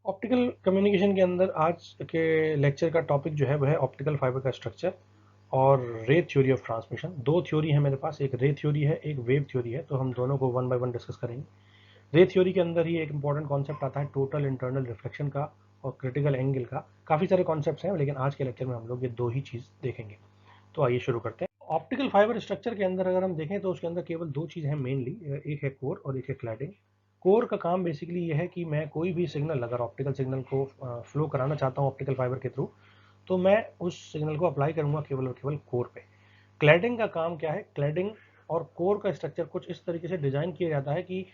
Optical communication के अंदर आज के लेक्चर का टॉपिक जो है वह है ऑप्टिकल फाइबर का स्ट्रक्चर और रे थ्योरी ऑफ ट्रांसमिशन। दो थ्योरी है मेरे पास, एक रे थ्योरी है, एक वेव थ्योरी है, तो हम दोनों को वन बाय वन डिस्कस करेंगे। रे थ्योरी के अंदर ही एक इंपॉर्टेंट कॉन्सेप्ट आता है टोटल इंटरनल रिफ्लेक्शन का और क्रिटिकल एंगल का। काफ़ी सारे कॉन्सेप्ट्स हैं, लेकिन आज के लेक्चर में हम लोग ये दो ही चीज़ देखेंगे। तो आइए शुरू करते हैं। ऑप्टिकल फाइबर स्ट्रक्चर के अंदर अगर हम देखें तो उसके अंदर केवल दो चीज़ हैं मेनली, एक है कोर और एक है क्लैडिंग। कोर का काम बेसिकली ये है कि मैं कोई भी सिग्नल, अगर ऑप्टिकल सिग्नल को फ्लो कराना चाहता हूँ ऑप्टिकल फाइबर के थ्रू, तो मैं उस सिग्नल को अप्लाई करूंगा केवल और केवल कोर पे। क्लैडिंग का काम क्या है? क्लैडिंग और कोर का स्ट्रक्चर कुछ इस तरीके से डिजाइन किया जाता है कि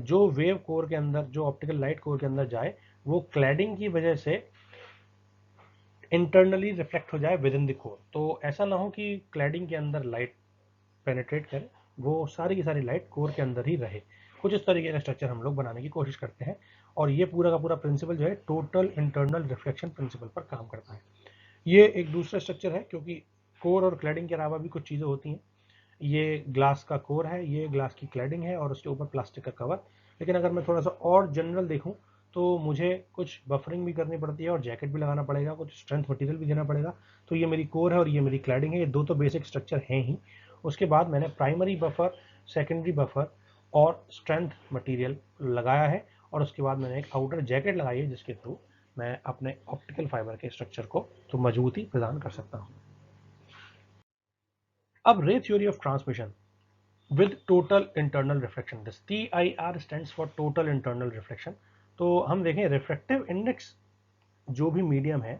जो वेव कोर के अंदर, जो ऑप्टिकल लाइट कोर के अंदर जाए, वो क्लैडिंग की वजह से इंटरनली रिफ्लेक्ट हो जाए विद इन द कोर। तो ऐसा ना हो कि क्लैडिंग के अंदर लाइट पेनिट्रेट करे, वो सारी की सारी लाइट कोर के अंदर ही रहे। कुछ इस तरीके का स्ट्रक्चर हम लोग बनाने की कोशिश करते हैं, और ये पूरा का पूरा प्रिंसिपल जो है टोटल इंटरनल रिफ्लेक्शन प्रिंसिपल पर काम करता है। ये एक दूसरा स्ट्रक्चर है, क्योंकि कोर और क्लैडिंग के अलावा भी कुछ चीज़ें होती हैं। ये ग्लास का कोर है, ये ग्लास की क्लैडिंग है और उसके ऊपर प्लास्टिक का कवर। लेकिन अगर मैं थोड़ा सा और जनरल देखूं तो मुझे कुछ बफरिंग भी करनी पड़ती है और जैकेट भी लगाना पड़ेगा, कुछ स्ट्रेंथ मटेरियल भी देना पड़ेगा। तो ये मेरी कोर है और ये मेरी क्लैडिंग है। ये दो तो बेसिक स्ट्रक्चर हैं ही। उसके बाद मैंने प्राइमरी बफर, सेकेंडरी बफर और स्ट्रेंथ मटेरियल लगाया है, और उसके बाद मैंने एक आउटर जैकेट लगाई है जिसके थ्रू मैं अपने ऑप्टिकल फाइबर के स्ट्रक्चर को तो मजबूती प्रदान कर सकता हूँ। अब रे theory of transmission with total internal reflection, this TIR stands for total internal reflection। तो हम देखें रिफ्रैक्टिव इंडेक्स जो भी मीडियम है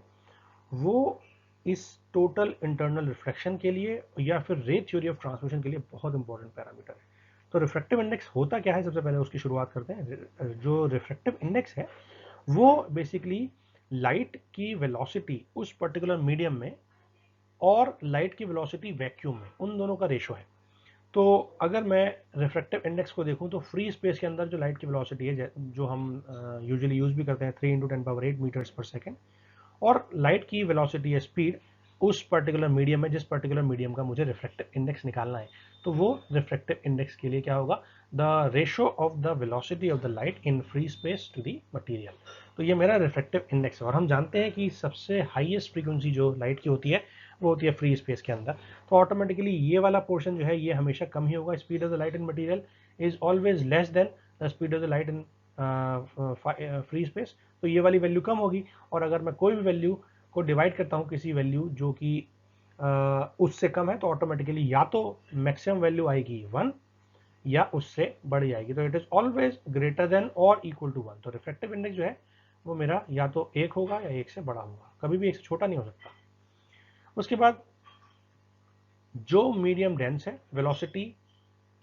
वो इस टोटल इंटरनल रिफ्लेक्शन के लिए या फिर रे थ्योरी ऑफ ट्रांसमिशन के लिए बहुत इंपॉर्टेंट पैरामीटर है। तो रिफ्रैक्टिव इंडेक्स होता क्या है, सबसे पहले उसकी शुरुआत करते हैं। जो रिफ्रैक्टिव इंडेक्स है वो बेसिकली लाइट की वेलोसिटी उस पर्टिकुलर मीडियम में और लाइट की वेलोसिटी वैक्यूम में, उन दोनों का रेशो है। तो अगर मैं रिफ्रैक्टिव इंडेक्स को देखूं तो फ्री स्पेस के अंदर जो लाइट की वेलोसिटी है, जो हम यूजुअली यूज भी करते हैं, 3 × 10⁸ मीटर्स पर सेकेंड, और लाइट की वेलोसिटी है स्पीड उस पर्टिकुलर मीडियम में, जिस पर्टिकुलर मीडियम का मुझे रिफ्रैक्टिव इंडेक्स निकालना है, तो वो रिफ्रैक्टिव इंडेक्स के लिए क्या होगा? The ratio of the velocity of the light in free space to the material. तो ये मेरा रिफ्रैक्टिव इंडेक्स है। और हम जानते हैं कि सबसे हाईएस्ट फ्रीक्वेंसी जो लाइट की होती है वो होती है फ्री स्पेस के अंदर। तो ऑटोमेटिकली ये वाला पोर्शन जो है ये हमेशा कम ही होगा। Speed of the light in material is always less than the speed of the light in free space. तो ये वाली वैल्यू कम होगी। और अगर मैं कोई भी वैल्यू को डिवाइड करता हूँ किसी वैल्यू जो कि उससे कम है, तो ऑटोमेटिकली या तो मैक्सिमम वैल्यू आएगी 1 या उससे बढ़ जाएगी। तो it is always greater than और इक्वल टू 1। तो रिफ्रैक्टिव इंडेक्स जो है वो मेरा या तो 1 होगा या 1 से बड़ा होगा, कभी भी 1 से छोटा नहीं हो सकता। उसके बाद जो मीडियम डेंस है, वेलोसिटी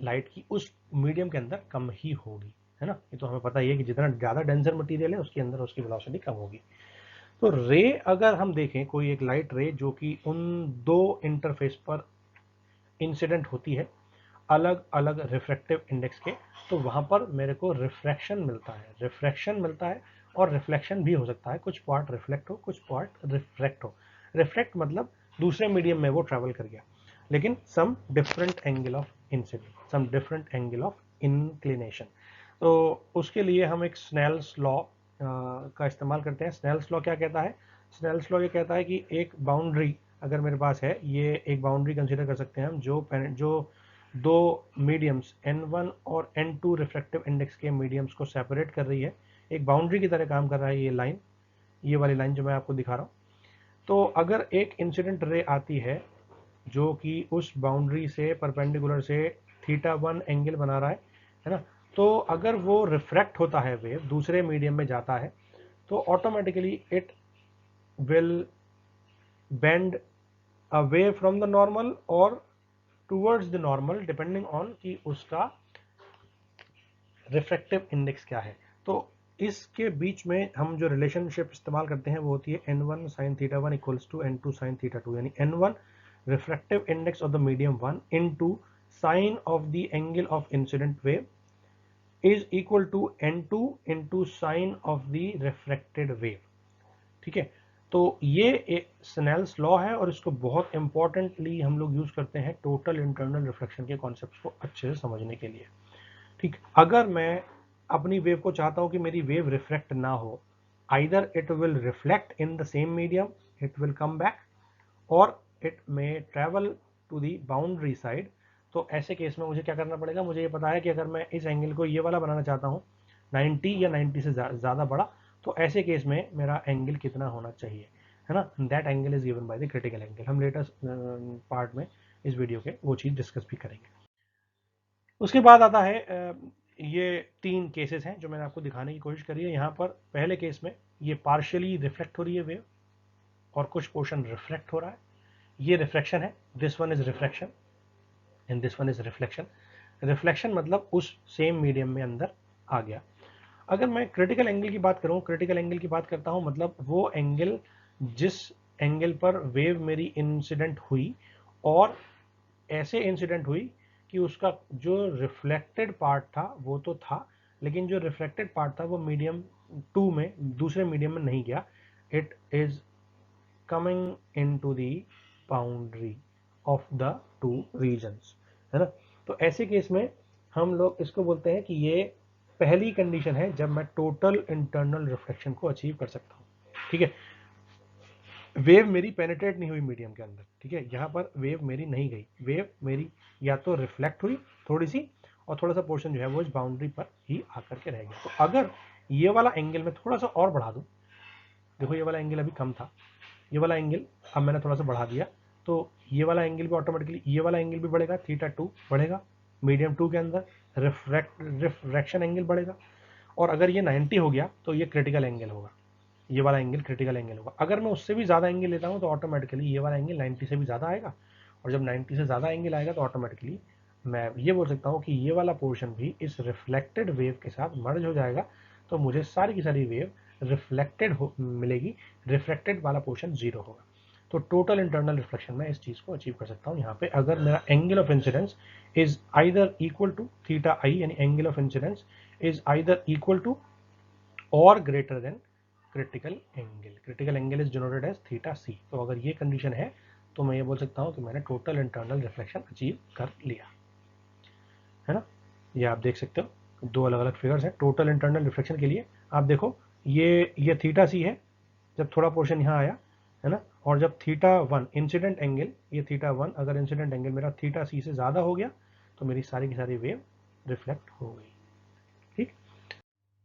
लाइट की उस मीडियम के अंदर कम ही होगी, है ना। ये तो हमें पता ही है कि जितना ज़्यादा डेंसर मटेरियल है उसके अंदर उसकी वेलोसिटी कम होगी। तो रे अगर हम देखें, कोई एक लाइट रे जो कि उन दो इंटरफेस पर इंसिडेंट होती है अलग अलग रिफ्रैक्टिव इंडेक्स के, तो वहां पर मेरे को रिफ्रैक्शन मिलता है, रिफ्रैक्शन मिलता है। और रिफ्लेक्शन भी हो सकता है, कुछ पार्ट रिफ्लेक्ट हो, कुछ पार्ट रिफ्रैक्ट हो। रिफ्लेक्ट मतलब दूसरे मीडियम में वो ट्रेवल कर गया, लेकिन some different angle of incident, some different angle of inclination. तो उसके लिए हम एक स्नेल्स लॉ का इस्तेमाल करते हैं। स्नेल्स लॉ क्या कहता है? स्नेल्स लॉ ये कहता है कि एक बाउंड्री अगर मेरे पास है, ये एक बाउंड्री कंसीडर कर सकते हैं हम, जो दो मीडियम्स n1 और n2 रिफ्रैक्टिव इंडेक्स के मीडियम्स को सेपरेट कर रही है, एक बाउंड्री की तरह काम कर रहा है ये लाइन, ये वाली लाइन जो मैं आपको दिखा रहा हूँ। तो अगर एक इंसिडेंट रे आती है जो कि उस बाउंड्री से परपेंडिकुलर से θ1 एंगल बना रहा है ना, तो अगर वो रिफ्रैक्ट होता है, वेव दूसरे मीडियम में जाता है, तो automatically it will bend away from the normal और towards the normal, depending on कि उसका रिफ्रैक्टिव इंडेक्स क्या है। तो इसके बीच में हम जो रिलेशनशिप इस्तेमाल करते हैं वो होती है n1 sin θ1 equals to n2 sin θ2, यानी n1 refractive index of the medium 1 into sine of the angle of incident wave is equal to n2 into sine of the refracted wave. ठीक है, तो ये एक स्नेल्स लॉ है और इसको बहुत इंपॉर्टेंटली हम लोग यूज करते हैं टोटल इंटरनल रिफ्लेक्शन के कॉन्सेप्ट को अच्छे से समझने के लिए। ठीक, अगर मैं अपनी वेव को चाहता हूं कि मेरी वेव रिफ्रैक्ट ना हो, either it will reflect in the same medium, it will come back, और it may travel to the boundary side. तो ऐसे केस में मुझे क्या करना पड़ेगा, मुझे ये पता है कि अगर मैं इस एंगल को ये वाला बनाना चाहता हूँ 90 या 90 से ज़्यादा बड़ा, तो ऐसे केस में मेरा एंगल कितना होना चाहिए, है ना। That angle is given by the critical angle. हम लेटेस्ट पार्ट में इस वीडियो के वो चीज़ डिस्कस भी करेंगे। उसके बाद आता है ये 3 केसेस हैं जो मैंने आपको दिखाने की कोशिश करी है। यहाँ पर पहले केस में ये पार्शियली रिफ्लेक्ट हो रही है वेव और कुछ पोर्शन रिफ्लेक्ट हो रहा है, ये रिफ्लेक्शन है, this one is reflection and this one is reflection. Reflection मतलब उस सेम मीडियम में अंदर आ गया। अगर मैं क्रिटिकल एंगल की बात करूं, क्रिटिकल एंगल की बात करता हूं मतलब वो एंगल जिस एंगल पर वेव मेरी इंसिडेंट हुई, और ऐसे इंसिडेंट हुई कि उसका जो रिफ्लेक्टेड पार्ट था वो तो था, लेकिन जो रिफ्लेक्टेड पार्ट था वो मीडियम 2 में, दूसरे मीडियम में नहीं गया। It is coming into the boundary of the two reasons, है ना। तो ऐसे केस में हम लोग इसको बोलते हैं कि ये पहली कंडीशन है जब मैं टोटल इंटरनल रिफ्लेक्शन को अचीव कर सकता हूँ। ठीक है, वेव मेरी पेनिट्रेट नहीं हुई मीडियम के अंदर, ठीक है, यहाँ पर वेव मेरी नहीं गई, वेव मेरी या तो रिफ्लेक्ट हुई थोड़ी सी, और थोड़ा सा पोर्शन जो है वो इस बाउंड्री पर ही आकर के रह गया। तो अगर ये वाला एंगल मैं थोड़ा सा और बढ़ा दूं, देखो ये वाला एंगल अभी कम था, ये वाला एंगल अब मैंने थोड़ा सा बढ़ा दिया, तो ये वाला एंगल भी ऑटोमेटिकली, ये वाला एंगल भी बढ़ेगा, θ2 बढ़ेगा मीडियम 2 के अंदर, रिफ्रैक्शन एंगल बढ़ेगा। और अगर ये 90 हो गया तो ये क्रिटिकल एंगल होगा, ये वाला एंगल क्रिटिकल एंगल होगा। अगर मैं उससे भी ज़्यादा एंगल लेता हूँ तो ऑटोमेटिकली ये वाला एंगल 90 से भी ज़्यादा आएगा, और जब 90 से ज़्यादा एंगल आएगा तो ऑटोमेटिकली मैं ये बोल सकता हूँ कि ये वाला पोर्शन भी इस रिफ्लेक्टेड वेव के साथ मर्ज हो जाएगा, तो मुझे सारी की सारी वेव रिफ्लेक्टेड मिलेगी, रिफ्लेक्टेड वाला पोर्शन जीरो होगा। तो टोटल इंटरनल रिफ्लेक्शन में इस चीज़ को अचीव कर सकता हूँ यहाँ पे, अगर मेरा angle of incidence is either equal to theta I, यानी angle of incidence is either equal to और greater than critical angle. Critical angle is denoted as theta C. तो अगर ये कंडीशन है तो मैं ये बोल सकता हूँ कि मैंने टोटल इंटरनल रिफ्लेक्शन अचीव कर लिया, है ना। ये आप देख सकते हो, दो अलग अलग फिगर्स हैं टोटल इंटरनल रिफ्लेक्शन के लिए। आप देखो ये थीटा सी है जब थोड़ा पोर्शन यहाँ आया, है ना, और जब थीटा वन इंसिडेंट एंगल, ये थीटा वन अगर इंसिडेंट एंगल मेरा थीटा सी से ज़्यादा हो गया तो मेरी सारी की सारी वेव रिफ्लेक्ट हो गई। ठीक,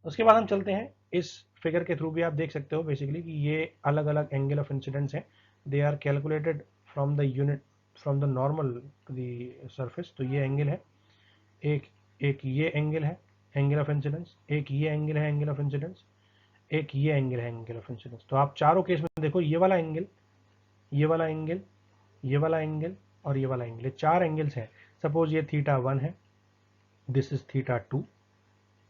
उसके बाद हम चलते हैं इस फिगर के थ्रू भी आप देख सकते हो बेसिकली कि ये अलग अलग एंगल ऑफ इंसिडेंस हैं, they are calculated from the unit, from the normal to the surface. तो ये एंगल है, एक एक ये एंगल है एंगल ऑफ इंसिडेंस, एक ये एंगल है एंगल ऑफ इंसिडेंस, एक ये एंगल है एंगल ऑफ इंसिडेंस। तो आप चारों केस में देखो, ये वाला एंगल, ये वाला एंगल, ये वाला एंगल और ये वाला एंगल, ये चार एंगल्स हैं। सपोज ये थीटा वन है, दिस इज थीटा टू,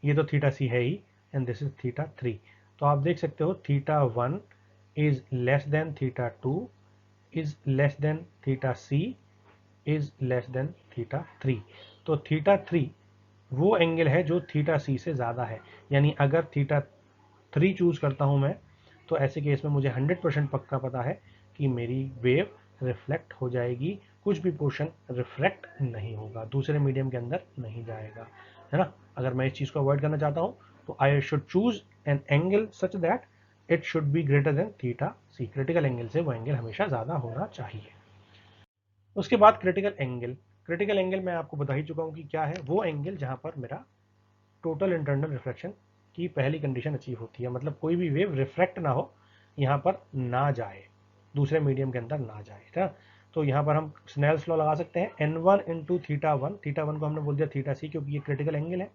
ये तो थीटा सी है ही, and this is theta three. तो आप देख सकते हो theta one is less than theta two, is less than theta C, is less than theta three. तो थीटा थ्री वो एंगल है जो थीटा सी से ज़्यादा है, यानी अगर थीटा थ्री चूज करता हूं मैं, तो ऐसे केस में मुझे 100% पक्का पता है कि मेरी वेव रिफ्लेक्ट हो जाएगी, कुछ भी पोर्शन रिफ्लेक्ट नहीं होगा, दूसरे मीडियम के अंदर नहीं जाएगा, है ना। अगर मैं इस चीज़ को अवॉइड करना चाहता हूं तो I should choose an angle such that it should be greater than theta C. Critical angle से वो एंगल हमेशा ज़्यादा होना चाहिए। उसके बाद क्रिटिकल एंगल, क्रिटिकल एंगल मैं आपको बता ही चुका हूं कि क्या है, वो एंगल जहां पर मेरा टोटल इंटरनल रिफ्लेक्शन की पहली कंडीशन अचीव होती है, मतलब कोई भी वेव रिफ्रैक्ट ना हो, यहाँ पर ना जाए, दूसरे मीडियम के अंदर ना जाए, है ना। तो यहाँ पर हम स्नेल्स लॉ लगा सकते हैं, n one into theta one, theta one को हमने बोल दिया थीटा सी क्योंकि ये क्रिटिकल एंगल है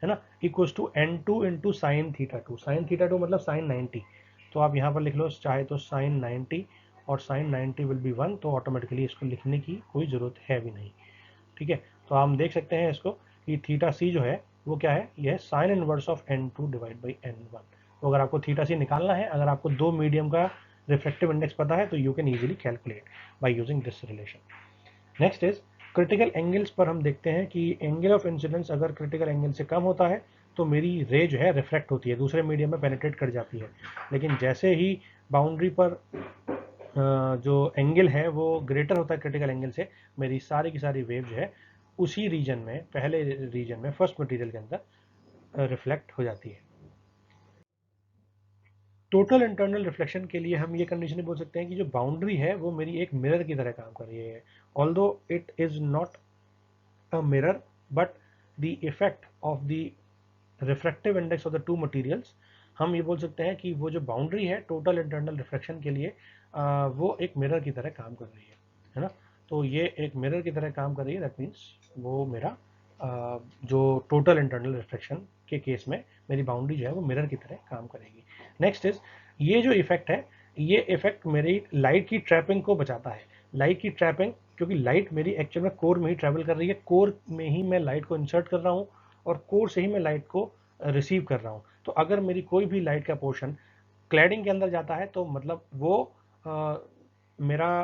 ना, equals to n two into sine theta two, sine theta two मतलब साइन 90। तो आप यहाँ पर लिख लो चाहे तो साइन 90, और साइन 90 विल बी 1, तो ऑटोमेटिकली इसको लिखने की कोई ज़रूरत है भी नहीं। ठीक है, तो हम देख सकते हैं इसको कि थीटा सी जो है वो क्या है, यह sine inverse of n two divide by n one. तो अगर आपको थीटा सी निकालना है, अगर आपको दो मीडियम का रिफ्लेक्टिव इंडेक्स पता है, तो you can easily calculate by using this relation. Next is critical angles पर हम देखते हैं कि एंगल ऑफ इंसिडेंस अगर क्रिटिकल एंगल से कम होता है तो मेरी रे जो है रिफ्लेक्ट होती है, दूसरे मीडियम में पेनिट्रेट कर जाती है। लेकिन जैसे ही बाउंड्री पर जो एंगल है वो ग्रेटर होता है क्रिटिकल एंगल से, मेरी सारी की सारी वेव जो है उसी रीजन में, पहले रीजन में, फर्स्ट मटेरियल के अंदर रिफ्लेक्ट हो जाती है। टोटल इंटरनल रिफ्लेक्शन के लिए हम ये कंडीशन बोल सकते हैं कि जो बाउंड्री है वो मेरी एक मिरर की तरह काम कर रही है, although it is not a mirror but the effect of the refractive index of the two materials, हम ये बोल सकते हैं कि वो जो बाउंड्री है टोटल इंटरनल रिफ्लेक्शन के लिए वो एक मिरर की तरह काम कर रही है ना। तो ये एक मिरर की तरह काम कर रही है, दैट मीन्स वो मेरा जो टोटल इंटरनल रिफ्लेक्शन के केस में मेरी बाउंड्री जो है वो मिरर की तरह काम करेगी। नेक्स्ट इज, ये जो इफेक्ट है, ये इफेक्ट मेरी लाइट की ट्रैपिंग को बचाता है। लाइट की ट्रैपिंग, क्योंकि लाइट मेरी एक्चुअल में कोर में ही ट्रैवल कर रही है, कोर में ही मैं लाइट को इंसर्ट कर रहा हूँ और कोर से ही मैं लाइट को रिसीव कर रहा हूँ। तो अगर मेरी कोई भी लाइट का पोर्शन क्लैडिंग के अंदर जाता है तो मतलब वो मेरा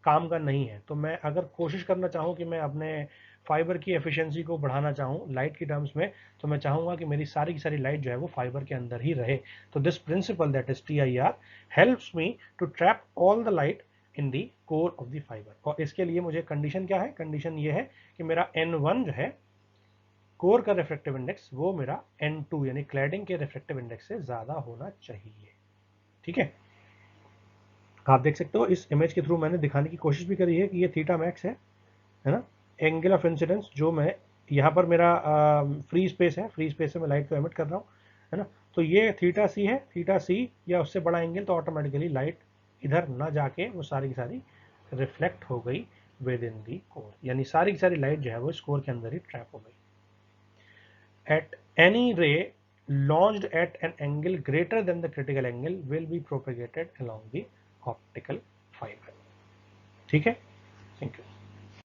काम का नहीं है। तो मैं अगर कोशिश करना चाहूँ कि मैं अपने फाइबर की एफिशिएंसी को बढ़ाना चाहूँ लाइट की टर्म्स में, तो मैं चाहूँगा कि मेरी सारी की सारी लाइट जो है वो फाइबर के अंदर ही रहे। तो this principle that is TIR helps me to trap all the light in the core of the fibre. और इसके लिए मुझे कंडीशन क्या है, कंडीशन ये है कि मेरा N1 जो है कोर का रिफ्रैक्टिव इंडेक्स वो मेरा N2 यानी क्लैडिंग के रिफ्रैक्टिव इंडेक्स से ज्यादा होना चाहिए। ठीक है, आप देख सकते हो इस इमेज के थ्रू मैंने दिखाने की कोशिश भी करी है कि ये थीटा मैक्स है ना, एंगल ऑफ इंसिडेंस जो मैं यहाँ पर मेरा फ्री स्पेस है, फ्री स्पेस से मैं लाइट को एमिट कर रहा हूँ, है ना। तो ये थीटा सी है, थीटा सी या उससे बड़ा एंगल, तो ऑटोमेटिकली लाइट इधर ना जाके वो सारी की सारी रिफ्लेक्ट हो गई विद इन दी कोर, यानी सारी की सारी लाइट जो है वो इस कोर के अंदर ही ट्रैप हो गई। At any ray launched at an angle greater than the critical angle will be propagated along the optical fiber. ठीक है, थैंक यू।